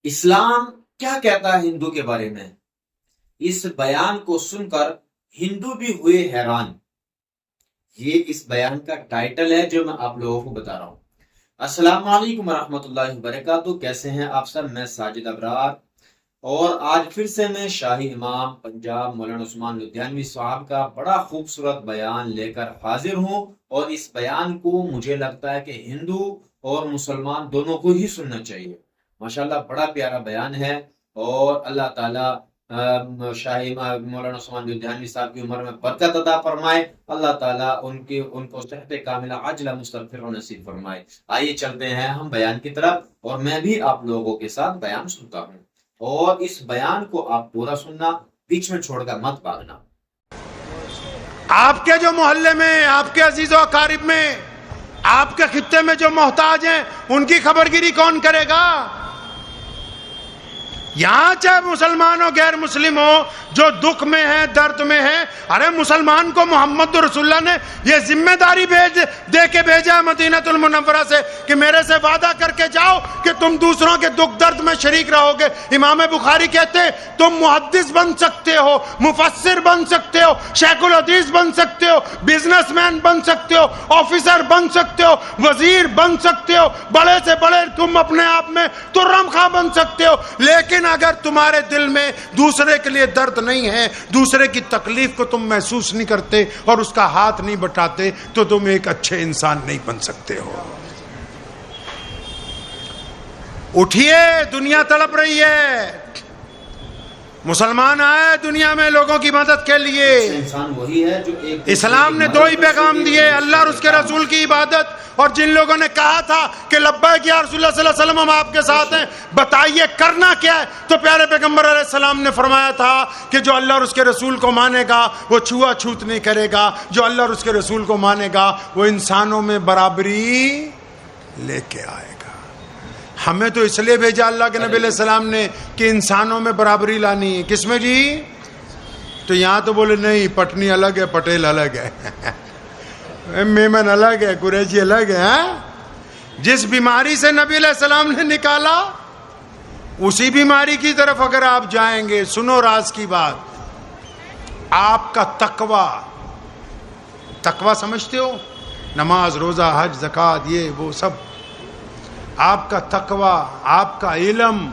اسلام کیا کہتا ہے ہندو کے بارے میں؟ اس بیان کو سن کر ہندو بھی ہوئے حیران۔ یہ اس بیان کا ٹائٹل ہے جو میں آپ لوگوں کو بتا رہا ہوں۔ السلام علیکم ورحمۃ اللہ وبرکاتہ، کیسے ہیں آپ سب؟ میں ساجد ابرار، اور آج پھر سے میں شاہی امام پنجاب مولانا عثمان لدھیانوی صاحب کا بڑا خوبصورت بیان لے کر حاضر ہوں، اور اس بیان کو مجھے لگتا ہے کہ ہندو اور مسلمان دونوں کو ہی سننا چاہیے۔ ماشاءاللہ بڑا پیارا بیان ہے، اور اللہ تعالیٰ شاہی مولانا عثمان لدھیانوی صاحب کی عمر میں برکت عطا فرمائے، اللہ تعالیٰ ان کو صحت کاملہ عاجلہ مستغفرہ نصیب فرمائے۔ آئیے چلتے ہیں ہم بیان کی طرف، اور میں بھی آپ لوگوں کے ساتھ بیان سنتا ہوں، اور اس بیان کو آپ پورا سننا، بیچ میں چھوڑ کر مت بھاگنا۔ آپ کے جو محلے میں، آپ کے عزیز و اقارب میں، آپ کے خطے میں جو محتاج ہیں، ان کی خبرگیری کون کرے گا؟ یہاں چاہے مسلمان ہو غیر مسلم ہو، جو دکھ میں ہے درد میں ہے، ارے مسلمان کو محمد رسول اللہ نے یہ ذمہ داری دے کے بھیجا ہے مدینہ المنورہ سے کہ میرے سے وعدہ کر کے جاؤ کہ تم دوسروں کے دکھ درد میں شریک رہو گے۔ امام بخاری کہتے ہیں تم محدث بن سکتے ہو، مفسر بن سکتے ہو، شیخ الحدیث بن سکتے ہو، بزنس مین بن سکتے ہو، آفیسر بن سکتے ہو، وزیر بن سکتے ہو، بڑے سے بڑے تم اپنے آپ میں ترم خواہ بن سکتے ہو، لیکن اگر تمہارے دل میں دوسرے کے لیے درد نہیں ہے، دوسرے کی تکلیف کو تم محسوس نہیں کرتے اور اس کا ہاتھ نہیں بٹاتے، تو تم ایک اچھے انسان نہیں بن سکتے ہو۔ اٹھیے، دنیا تڑپ رہی ہے، مسلمان آئے دنیا میں لوگوں کی مدد کے لیے۔ انسان وہی ہے جو اسلام نے دو ہی پیغام دیے، اللہ اور اس کے رسول کی عبادت، اور جن لوگوں نے کہا تھا کہ لبیک یا رسول اللہ صلی اللہ علیہ وسلم ہم آپ کے ساتھ ہیں، بتائیے کرنا کیا ہے؟ تو پیارے پیغمبر علیہ السلام نے فرمایا تھا کہ جو اللہ اور اس کے رسول کو مانے گا وہ چھوا چھوت نہیں کرے گا، جو اللہ اور اس کے رسول کو مانے گا وہ انسانوں میں برابری لے کے آئے گا۔ ہمیں تو اس لیے بھیجا اللہ کے نبی علیہ السلام نے کہ انسانوں میں برابری لانی ہے۔ کس میں جی؟ تو یہاں تو بولے نہیں، پٹنی الگ ہے، پٹیل الگ ہے، میمن الگ ہے، قریشی الگ ہے۔ جس بیماری سے نبی علیہ السلام نے نکالا اسی بیماری کی طرف اگر آپ جائیں گے، سنو راز کی بات، آپ کا تقوی سمجھتے ہو؟ نماز، روزہ، حج، زکوٰۃ، یہ وہ سب، آپ کا تقوی، آپ کا علم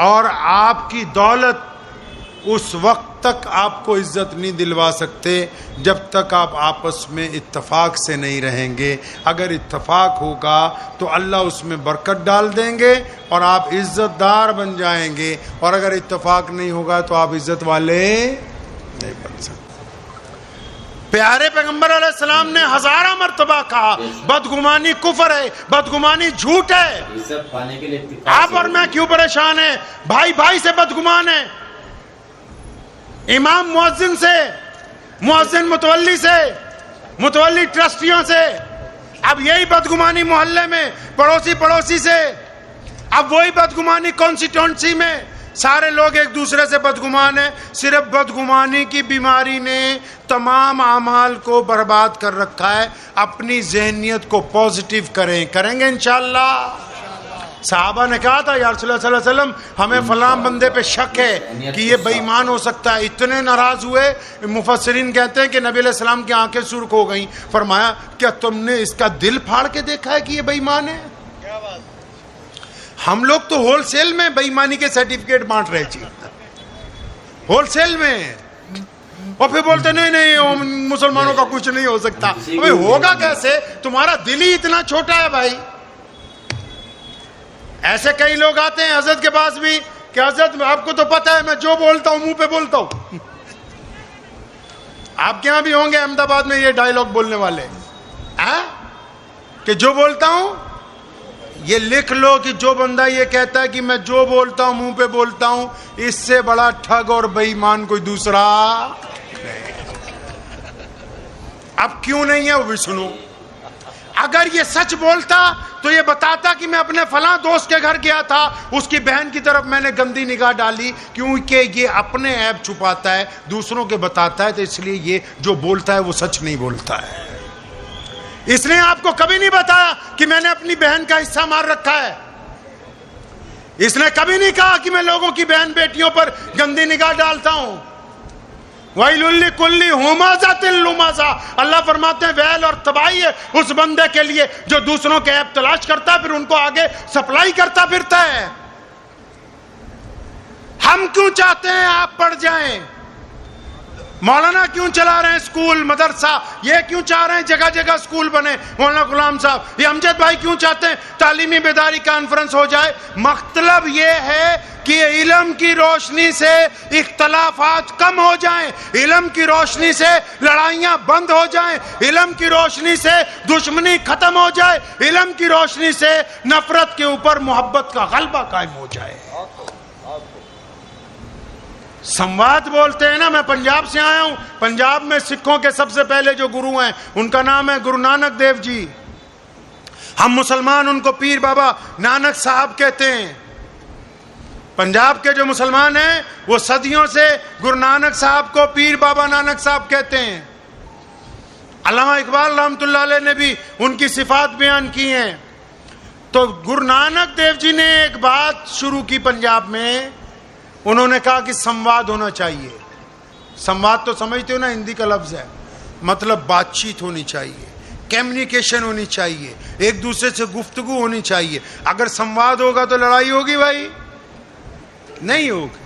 اور آپ کی دولت اس وقت تک آپ کو عزت نہیں دلوا سکتے جب تک آپ آپس میں اتفاق سے نہیں رہیں گے۔ اگر اتفاق ہوگا تو اللہ اس میں برکت ڈال دیں گے اور آپ عزت دار بن جائیں گے، اور اگر اتفاق نہیں ہوگا تو آپ عزت والے نہیں بن سکتے۔ پیارے پیغمبر علیہ السلام نے ہزارہ مرتبہ کہا بدگمانی کفر ہے، بدگمانی جھوٹ ہے۔ عزت پانے کے لیے آپ اور میں کیوں پریشان ہیں؟ بھائی بھائی سے بدگمان ہیں، امام مؤذن سے، مؤذن متولی سے، متولی ٹرسٹیوں سے، اب یہی بدگمانی محلے میں، پڑوسی سے، اب وہی بدگمانی کانسٹیٹوئنسی میں، سارے لوگ ایک دوسرے سے بدگمان ہیں۔ صرف بدگمانی کی بیماری نے تمام اعمال کو برباد کر رکھا ہے۔ اپنی ذہنیت کو پازیٹیو کریں گے انشاءاللہ۔ صحابہ نے کہا تھا یا رسول اللہ صلی اللہ علیہ وسلم ہمیں فلاں بندے پہ شک ہے کہ یہ بے ایمان ہو سکتا ہے، اتنے ناراض ہوئے۔ مفسرین کہتے ہیں کہ نبی علیہ السلام کی آنکھیں سرخ ہو گئیں، فرمایا کیا تم نے اس کا دل پھاڑ کے دیکھا ہے کہ یہ بے ایمان ہے؟ ہم لوگ تو ہول سیل میں بے ایمانی کے سرٹیفکیٹ بانٹ رہے تھے، ہول سیل میں، اور پھر بولتے نہیں مسلمانوں کا کچھ نہیں ہو سکتا۔ بھائی ہوگا کیسے؟ تمہارا دل ہی اتنا چھوٹا ہے بھائی۔ ایسے کئی لوگ آتے ہیں حضرت کے پاس بھی کہ حضرت آپ کو تو پتہ ہے میں جو بولتا ہوں منہ پہ بولتا ہوں۔ آپ کے ہاں بھی ہوں گے احمد آباد میں یہ ڈائیلاگ بولنے والے کہ جو بولتا ہوں، یہ لکھ لو کہ جو بندہ یہ کہتا ہے کہ میں جو بولتا ہوں منہ پہ بولتا ہوں، اس سے بڑا ٹھگ اور بے ایمان کوئی دوسرا نہیں۔ اب کیوں نہیں ہے وہ بھی سنو۔ اگر یہ سچ بولتا تو یہ بتاتا کہ میں اپنے فلاں دوست کے گھر گیا تھا، اس کی بہن کی طرف میں نے گندی نگاہ ڈالی، کیونکہ یہ اپنے عیب چھپاتا ہے، دوسروں کے بتاتا ہے، تو اس لیے یہ جو بولتا ہے وہ سچ نہیں بولتا ہے۔ اس نے آپ کو کبھی نہیں بتایا کہ میں نے اپنی بہن کا حصہ مار رکھا ہے۔ اس نے کبھی نہیں کہا کہ میں لوگوں کی بہن بیٹیوں پر گندی نگاہ ڈالتا ہوں. وَيْلٌ لِكُلِّ ہُمَزَةٍ لُمَزَةٍ. اللہ فرماتے ہیں ویل اور تباہی ہے اس بندے کے لیے جو دوسروں کے عیب تلاش کرتا ہے پھر ان کو آگے سپلائی کرتا پھرتا ہے. ہم کیوں چاہتے ہیں آپ پڑھ جائیں؟ مولانا کیوں چلا رہے ہیں اسکول مدرسہ؟ یہ کیوں چاہ رہے ہیں جگہ جگہ اسکول بنے؟ مولانا غلام صاحب، یہ امجد بھائی کیوں چاہتے ہیں تعلیمی بیداری کانفرنس ہو جائے؟ مطلب یہ ہے کہ علم کی روشنی سے اختلافات کم ہو جائیں، علم کی روشنی سے لڑائیاں بند ہو جائیں، علم کی روشنی سے دشمنی ختم ہو جائے، علم کی روشنی سے نفرت کے اوپر محبت کا غلبہ قائم ہو جائے. سمواد بولتے ہیں نا. میں پنجاب سے آیا ہوں. پنجاب میں سکھوں کے سب سے پہلے جو گرو ہیں ان کا نام ہے گرو نانک دیو جی. ہم مسلمان ان کو پیر بابا نانک صاحب کہتے ہیں. پنجاب کے جو مسلمان ہیں وہ صدیوں سے گرو نانک صاحب کو پیر بابا نانک صاحب کہتے ہیں. علامہ اقبال رحمۃ اللہ علیہ نے بھی ان کی صفات بیان کی ہیں. تو گرو نانک دیو جی نے ایک بات شروع کی پنجاب میں. انہوں نے کہا کہ سمواد ہونا چاہیے. سمواد تو سمجھتے ہو نا، ہندی کا لفظ ہے، مطلب بات چیت ہونی چاہیے، کمیونیکیشن ہونی چاہیے، ایک دوسرے سے گفتگو ہونی چاہیے. اگر سمواد ہوگا تو لڑائی ہوگی بھائی؟ نہیں ہوگی.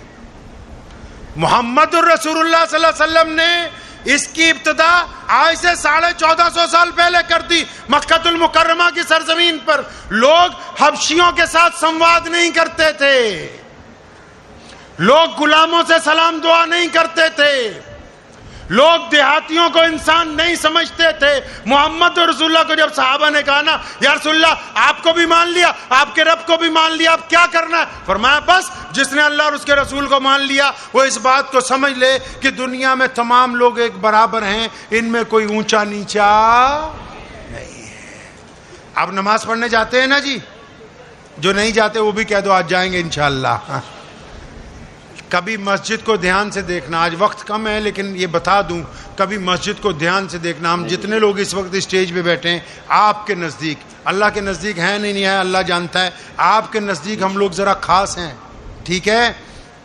محمد الرسول اللہ صلی اللہ علیہ وسلم نے اس کی ابتدا آج سے 1450 سال پہلے کر دی. مکہ المکرمہ کی سرزمین پر لوگ حبشیوں کے ساتھ سمواد نہیں کرتے تھے، لوگ غلاموں سے سلام دعا نہیں کرتے تھے، لوگ دیہاتیوں کو انسان نہیں سمجھتے تھے. محمد رسول اللہ کو جب صحابہ نے کہا نا یا رسول اللہ آپ کو بھی مان لیا، آپ کے رب کو بھی مان لیا، اب کیا کرنا ہے؟ فرمایا بس جس نے اللہ اور اس کے رسول کو مان لیا وہ اس بات کو سمجھ لے کہ دنیا میں تمام لوگ ایک برابر ہیں، ان میں کوئی اونچا نیچا نہیں ہے. اب نماز پڑھنے جاتے ہیں نا جی، جو نہیں جاتے وہ بھی کہہ دو آج جائیں گے انشاءاللہ. کبھی مسجد کو دھیان سے دیکھنا. آج وقت کم ہے لیکن یہ بتا دوں، کبھی مسجد کو دھیان سے دیکھنا. ہم جتنے لوگ اس وقت اسٹیج پہ بیٹھے ہیں آپ کے نزدیک، اللہ کے نزدیک ہے نہیں ہے اللہ جانتا ہے، آپ کے نزدیک ہم لوگ ذرا خاص ہیں، ٹھیک ہے؟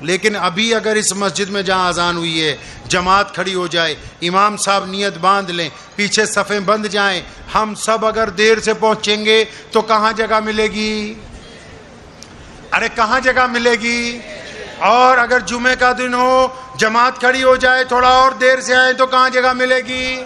لیکن ابھی اگر اس مسجد میں جہاں اذان ہوئی ہے جماعت کھڑی ہو جائے، امام صاحب نیت باندھ لیں، پیچھے صفیں بند جائیں، ہم سب اگر دیر سے پہنچیں گے تو کہاں جگہ ملے گی؟ ارے کہاں جگہ ملے گی؟ اور اگر جمعے کا دن ہو جماعت کھڑی ہو جائے تھوڑا اور دیر سے آئے تو کہاں جگہ ملے گی؟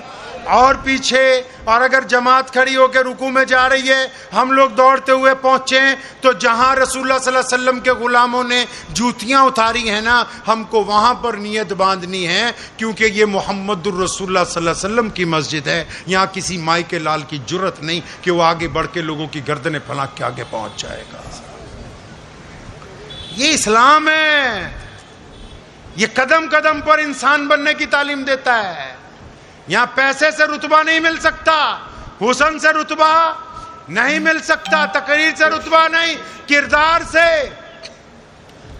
اور پیچھے. اور اگر جماعت کھڑی ہو کے رکوع میں جا رہی ہے ہم لوگ دوڑتے ہوئے پہنچیں تو جہاں رسول اللہ صلی اللہ علیہ وسلم کے غلاموں نے جوتیاں اتاری ہیں نا ہم کو وہاں پر نیت باندھنی ہے، کیونکہ یہ محمد الرسول اللہ صلی اللہ علیہ وسلم کی مسجد ہے. یہاں کسی مائی کے لال کی جرت نہیں کہ وہ آگے بڑھ کے لوگوں کی گردنیں پھلا کے آگے پہنچ جائے گا. یہ اسلام ہے. یہ قدم قدم پر انسان بننے کی تعلیم دیتا ہے. یہاں پیسے سے رتبہ نہیں مل سکتا، حسن سے رتبہ نہیں مل سکتا، تقریر سے رتبہ نہیں، کردار سے.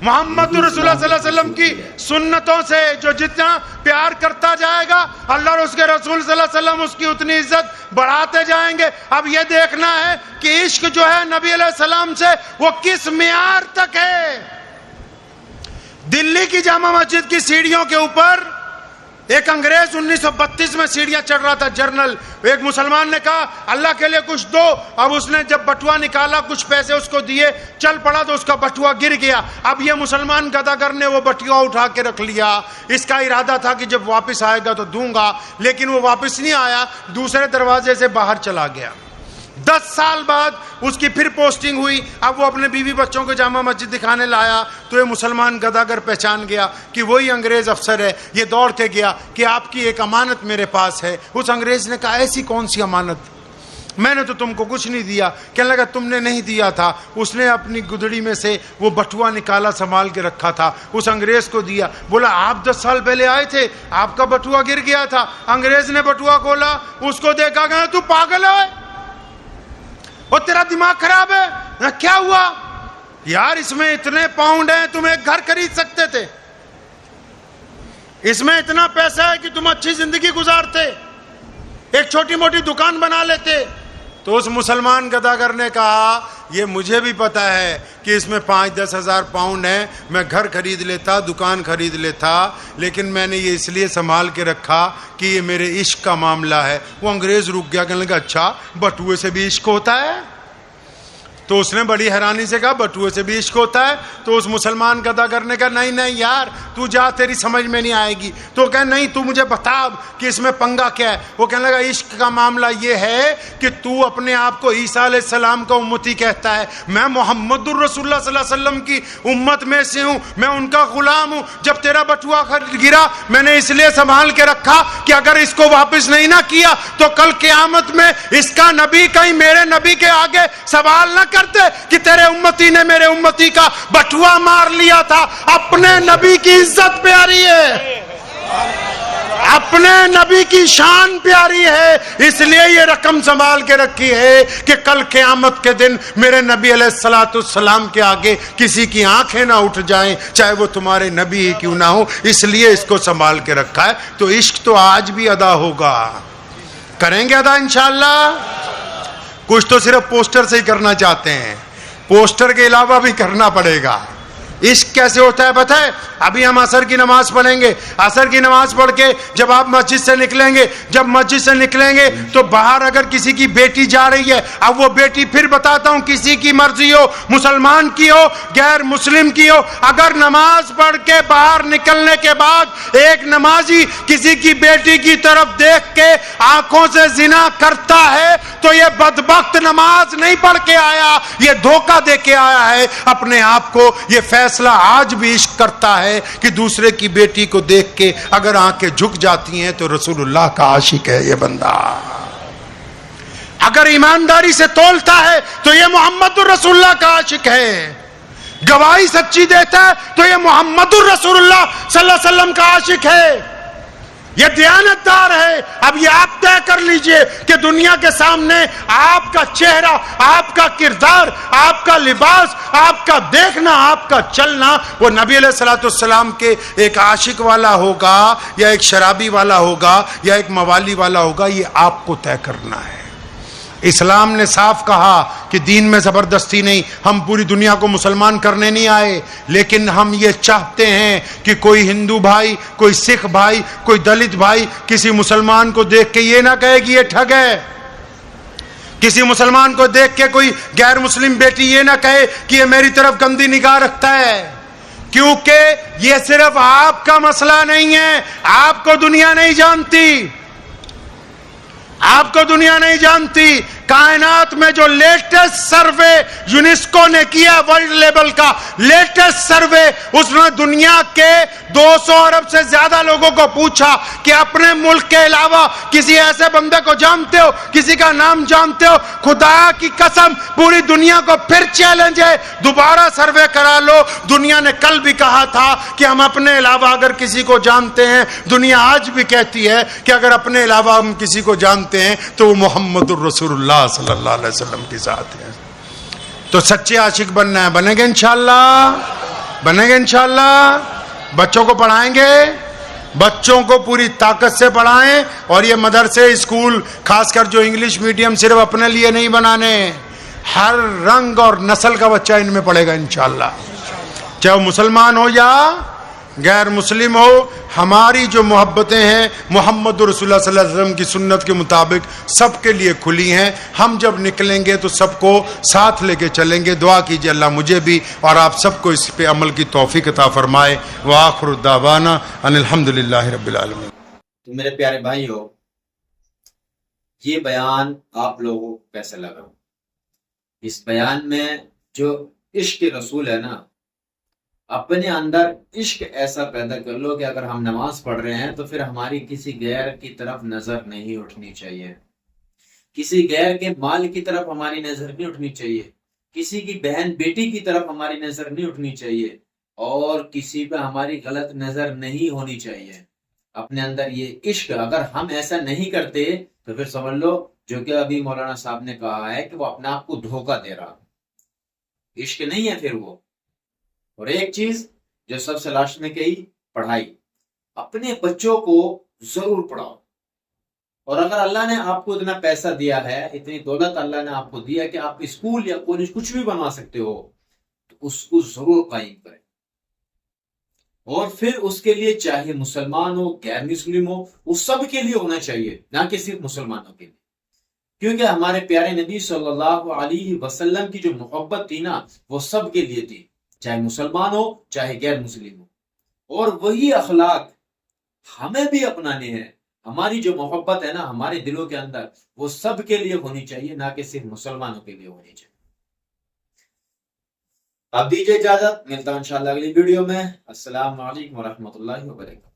محمد رسول اللہ صلی اللہ علیہ وسلم کی سنتوں سے جو جتنا پیار کرتا جائے گا اللہ اور اس کے رسول صلی اللہ علیہ وسلم اس کی اتنی عزت بڑھاتے جائیں گے. اب یہ دیکھنا ہے کہ عشق جو ہے نبی علیہ السلام سے وہ کس معیار تک ہے. دلی کی جامع مسجد کی سیڑھیوں کے اوپر ایک انگریز 1932 میں سیڑھیاں چڑھ رہا تھا، جرنل. ایک مسلمان نے کہا اللہ کے لیے کچھ دو. اب اس نے جب بٹوا نکالا کچھ پیسے اس کو دیے، چل پڑا تو اس کا بٹوا گر گیا. اب یہ مسلمان گداگر نے وہ بٹوا اٹھا کے رکھ لیا. اس کا ارادہ تھا کہ جب واپس آئے گا تو دوں گا، لیکن وہ واپس نہیں آیا، دوسرے دروازے سے باہر چلا گیا. 10 سال بعد اس کی پھر پوسٹنگ ہوئی. اب وہ اپنے بیوی بچوں کو جامع مسجد دکھانے لایا تو یہ مسلمان گداگر پہچان گیا کہ وہی انگریز افسر ہے. یہ دوڑ کے گیا کہ آپ کی ایک امانت میرے پاس ہے. اس انگریز نے کہا ایسی کون سی امانت؟ میں نے تو تم کو کچھ نہیں دیا. کہنے لگا تم نے نہیں دیا تھا. اس نے اپنی گدڑی میں سے وہ بٹوا نکالا، سنبھال کے رکھا تھا، اس انگریز کو دیا. بولا آپ 10 سال پہلے آئے تھے، آپ کا بٹوا گر گیا تھا. انگریز نے بٹوا کھولا، اس کو دیکھا کہ تو پاگل ہے اور تیرا دماغ خراب ہے؟ کیا ہوا یار؟ اس میں اتنے پاؤنڈ ہیں، تم ایک گھر خرید سکتے تھے. اس میں اتنا پیسہ ہے کہ تم اچھی زندگی گزارتے، ایک چھوٹی موٹی دکان بنا لیتے. تو اس مسلمان گداگر نے کہا یہ مجھے بھی پتا ہے کہ اس میں 5-10 ہزار پاؤنڈ ہے، میں گھر خرید لیتا، دکان خرید لیتا، لیکن میں نے یہ اس لیے سنبھال کے رکھا کہ یہ میرے عشق کا معاملہ ہے۔ وہ انگریز رک گیا، کہنے لگا اچھا بٹوئے سے بھی عشق ہوتا ہے؟ تو اس نے بڑی حیرانی سے کہا بٹوئے سے بھی عشق ہوتا ہے؟ تو اس مسلمان کا ادا کرنے کا نہیں نہیں یار تو جا، تیری سمجھ میں نہیں آئے گی۔ تو کہ نہیں تو مجھے بتا کہ اس میں پنگا کیا ہے۔ وہ کہنے لگا عشق کا معاملہ یہ ہے کہ تو اپنے آپ کو عیسیٰ علیہ السلام کا امتی کہتا ہے، میں محمد الرسول اللہ صلی اللہ علیہ وسلم کی امت میں سے ہوں، میں ان کا غلام ہوں۔ جب تیرا بٹوا گرا میں نے اس لیے سنبھال کے رکھا کہ اگر اس کو واپس نہیں نہ کیا تو کل قیامت میں اس کا نبی کہیں میرے نبی کے آگے سوال نہ کرتے کہ تیرے امتی نے میرے امتی کا بٹوا مار لیا تھا۔ اپنے نبی کی عزت پیاری ہے، اپنے نبی کی شان پیاری ہے، اس لیے یہ رقم سنبھال کے رکھی ہے کہ کل قیامت کے دن میرے نبی علیہ السلام کے آگے کسی کی آنکھیں نہ اٹھ جائیں، چاہے وہ تمہارے نبی ہی کیوں نہ ہو، اس لیے اس کو سنبھال کے رکھا ہے۔ تو عشق تو آج بھی ادا ہوگا، کریں گے ادا انشاءاللہ۔ کچھ تو صرف پوسٹر سے ہی کرنا چاہتے ہیں، پوسٹر کے علاوہ بھی کرنا پڑے گا۔ عشق کیسے ہوتا ہے پتہ ہے؟ ابھی ہم عصر کی نماز پڑھیں گے، عصر کی نماز پڑھ کے جب آپ مسجد سے نکلیں گے، جب مسجد سے نکلیں گے تو باہر اگر کسی کی بیٹی جا رہی ہے، اب وہ بیٹی پھر بتاتا ہوں کسی کی مرضی ہو، مسلمان کی ہو غیر مسلم کی ہو، اگر نماز پڑھ کے باہر نکلنے کے بعد ایک نمازی کسی کی بیٹی کی طرف دیکھ کے آنکھوں سے زنا کرتا ہے تو یہ بدبخت نماز نہیں پڑھ کے آیا، یہ دھوکہ دے کے آیا ہے اپنے آپ کو۔ یہ فیصلہ آج بھی عشق کرتا ہے کہ دوسرے کی بیٹی کو دیکھ کے اگر آنکھیں جھک جاتی ہیں تو رسول اللہ کا عاشق ہے یہ بندہ، اگر ایمانداری سے تولتا ہے تو یہ محمد الرسول اللہ کا عاشق ہے، گواہی سچی دیتا ہے تو یہ محمد الرسول اللہ صلی اللہ علیہ وسلم کا عاشق ہے، یہ دیانتدار ہے۔ اب یہ آپ طے کر لیجئے کہ دنیا کے سامنے آپ کا چہرہ، آپ کا کردار، آپ کا لباس، آپ کا دیکھنا، آپ کا چلنا وہ نبی علیہ السلام کے ایک عاشق والا ہوگا یا ایک شرابی والا ہوگا یا ایک موالی والا ہوگا، یہ آپ کو طے کرنا ہے۔ اسلام نے صاف کہا کہ دین میں زبردستی نہیں، ہم پوری دنیا کو مسلمان کرنے نہیں آئے، لیکن ہم یہ چاہتے ہیں کہ کوئی ہندو بھائی، کوئی سکھ بھائی، کوئی دلت بھائی کسی مسلمان کو دیکھ کے یہ نہ کہے کہ یہ ٹھگ ہے، کسی مسلمان کو دیکھ کے کوئی غیر مسلم بیٹی یہ نہ کہے کہ یہ میری طرف گندی نگاہ رکھتا ہے، کیونکہ یہ صرف آپ کا مسئلہ نہیں ہے، آپ کو دنیا نہیں جانتی، آپ کو دنیا نہیں جانتی۔ کائنات میں جو لیٹسٹ سروے یونیسکو نے کیا ورلڈ لیول کا لیٹسٹ سروے، اس نے دنیا کے 200 ارب سے زیادہ لوگوں کو پوچھا کہ اپنے ملک کے علاوہ کسی ایسے بندے کو جانتے ہو، کسی کا نام جانتے ہو؟ خدا کی قسم پوری دنیا کو پھر چیلنج ہے، دوبارہ سروے کرا لو۔ دنیا نے کل بھی کہا تھا کہ ہم اپنے علاوہ اگر کسی کو جانتے ہیں، دنیا آج بھی کہتی ہے کہ اگر اپنے علاوہ ہم کسی کو جانتے ہیں تو وہ محمد الرسول اللہ صلی اللہ علیہ وسلم کی ذات ہے۔ تو سچے عاشق بننا ہے، بنیں گے انشاءاللہ، بنیں گے انشاءاللہ۔ بچوں کو پڑھائیں گے، بچوں کو پوری طاقت سے پڑھائیں، اور یہ مدرسے اسکول خاص کر جو انگلش میڈیم صرف اپنے لیے نہیں بنانے، ہر رنگ اور نسل کا بچہ ان میں پڑھے گا انشاءاللہ، چاہے وہ مسلمان ہو یا غیر مسلم ہو۔ ہماری جو محبتیں ہیں محمد رسول اللہ صلی اللہ علیہ وسلم کی سنت کے مطابق سب کے لیے کھلی ہیں، ہم جب نکلیں گے تو سب کو ساتھ لے کے چلیں گے۔ دعا کیجئے اللہ مجھے بھی اور آپ سب کو اس پہ عمل کی توفیق عطا فرمائے۔ وآخر دعوانا ان الحمدللہ رب العالمین۔ تو میرے پیارے بھائیو، یہ بیان آپ لوگوں کو کیسا لگا؟ اس بیان میں جو عشق رسول ہے نا، اپنے اندر عشق ایسا پیدا کر لو کہ اگر ہم نماز پڑھ رہے ہیں تو پھر ہماری کسی غیر کی طرف نظر نہیں اٹھنی چاہیے، کسی غیر کے مال کی طرف ہماری نظر نہیں اٹھنی چاہیے، کسی کی بہن بیٹی کی طرف ہماری نظر نہیں اٹھنی چاہیے، اور کسی پہ ہماری غلط نظر نہیں ہونی چاہیے۔ اپنے اندر یہ عشق اگر ہم ایسا نہیں کرتے تو پھر سمجھ لو جو کہ ابھی مولانا صاحب نے کہا ہے کہ وہ اپنے آپ کو دھوکہ دے رہا، عشق نہیں ہے پھر وہ۔ اور ایک چیز جو سب سے لاسٹ میں کہی، پڑھائی، اپنے بچوں کو ضرور پڑھاؤ، اور اگر اللہ نے آپ کو اتنا پیسہ دیا ہے، اتنی دولت اللہ نے آپ کو دیا کہ آپ اسکول یا کالج کچھ بھی بنوا سکتے ہو، تو اس کو ضرور قائم کریں، اور پھر اس کے لیے چاہے مسلمان ہو غیر مسلم ہو، وہ سب کے لیے ہونا چاہیے، نہ کہ صرف مسلمانوں کے لیے، کیونکہ ہمارے پیارے نبی صلی اللہ علیہ وسلم کی جو محبت تھی نا، وہ سب کے لیے تھی، چاہے مسلمان ہو چاہے غیر مسلم ہو، اور وہی اخلاق ہمیں بھی اپنانے ہیں۔ ہماری جو محبت ہے نا ہمارے دلوں کے اندر، وہ سب کے لیے ہونی چاہیے، نہ کہ صرف مسلمانوں کے لیے ہونی چاہیے۔ اب دیجیے اجازت، ملتا ہوں انشاءاللہ اگلی ویڈیو میں۔ السلام علیکم ورحمۃ اللہ وبرکاتہ۔